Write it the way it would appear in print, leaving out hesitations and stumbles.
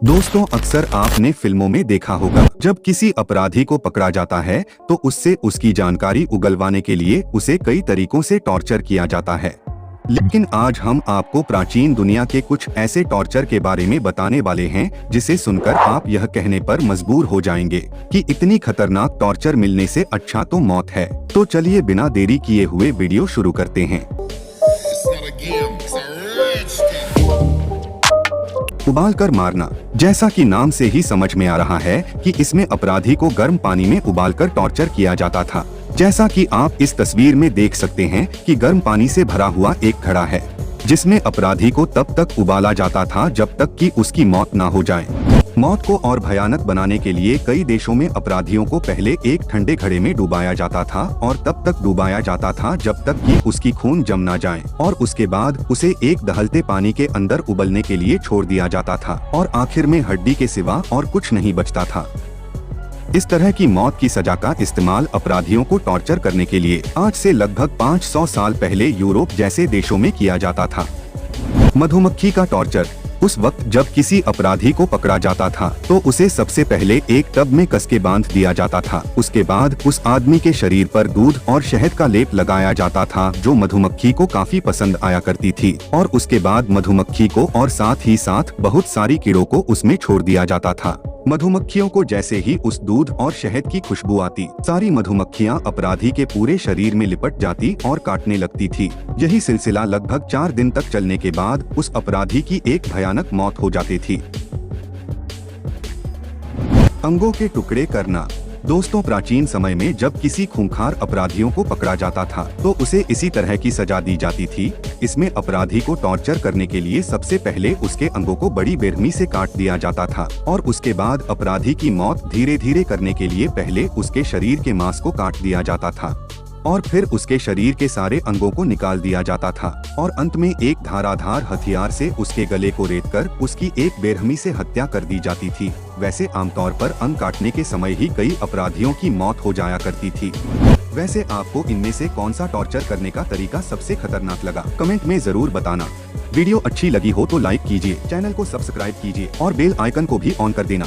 दोस्तों, अक्सर आपने फिल्मों में देखा होगा, जब किसी अपराधी को पकड़ा जाता है तो उससे उसकी जानकारी उगलवाने के लिए उसे कई तरीकों से टॉर्चर किया जाता है। लेकिन आज हम आपको प्राचीन दुनिया के कुछ ऐसे टॉर्चर के बारे में बताने वाले हैं जिसे सुनकर आप यह कहने पर मजबूर हो जाएंगे कि इतनी खतरनाक टॉर्चर मिलने से अच्छा तो मौत है। तो चलिए बिना देरी किए हुए वीडियो शुरू करते हैं। उबालकर मारना। जैसा कि नाम से ही समझ में आ रहा है कि इसमें अपराधी को गर्म पानी में उबालकर टॉर्चर किया जाता था। जैसा कि आप इस तस्वीर में देख सकते हैं कि गर्म पानी से भरा हुआ एक घड़ा है जिसमें अपराधी को तब तक उबाला जाता था जब तक कि उसकी मौत ना हो जाए। मौत को और भयानक बनाने के लिए कई देशों में अपराधियों को पहले एक ठंडे घड़े में डुबाया जाता था और तब तक डुबाया जाता था जब तक कि उसकी खून जम ना जाए, और उसके बाद उसे एक दहलते पानी के अंदर उबलने के लिए छोड़ दिया जाता था और आखिर में हड्डी के सिवा और कुछ नहीं बचता था। इस तरह की मौत की सजा का इस्तेमाल अपराधियों को टॉर्चर करने के लिए आज से लगभग 500 साल पहले यूरोप जैसे देशों में किया जाता था। मधुमक्खी का टॉर्चर। उस वक्त जब किसी अपराधी को पकड़ा जाता था तो उसे सबसे पहले एक टब में कस के बांध दिया जाता था। उसके बाद उस आदमी के शरीर पर दूध और शहद का लेप लगाया जाता था जो मधुमक्खी को काफी पसंद आया करती थी, और उसके बाद मधुमक्खी को और साथ ही साथ बहुत सारी कीड़ों को उसमें छोड़ दिया जाता था। मधुमक्खियों को जैसे ही उस दूध और शहद की खुशबू आती, सारी मधुमक्खियां अपराधी के पूरे शरीर में लिपट जाती और काटने लगती थी। यही सिलसिला लगभग 4 दिन तक चलने के बाद उस अपराधी की एक भयानक मौत हो जाती थी। अंगों के टुकड़े करना। दोस्तों, प्राचीन समय में जब किसी खूंखार अपराधियों को पकड़ा जाता था तो उसे इसी तरह की सजा दी जाती थी। इसमें अपराधी को टॉर्चर करने के लिए सबसे पहले उसके अंगों को बड़ी बेरहमी से काट दिया जाता था और उसके बाद अपराधी की मौत धीरे धीरे करने के लिए पहले उसके शरीर के मांस को काट दिया जाता था और फिर उसके शरीर के सारे अंगों को निकाल दिया जाता था और अंत में एक धाराधार हथियार से उसके गले को रेतकर उसकी एक बेरहमी से हत्या कर दी जाती थी। वैसे आमतौर पर अंग काटने के समय ही कई अपराधियों की मौत हो जाया करती थी। वैसे आपको इनमें से कौन सा टॉर्चर करने का तरीका सबसे खतरनाक लगा, कमेंट में जरूर बताना। वीडियो अच्छी लगी हो तो लाइक कीजिए, चैनल को सब्सक्राइब कीजिए और बेल आइकन को भी ऑन कर देना।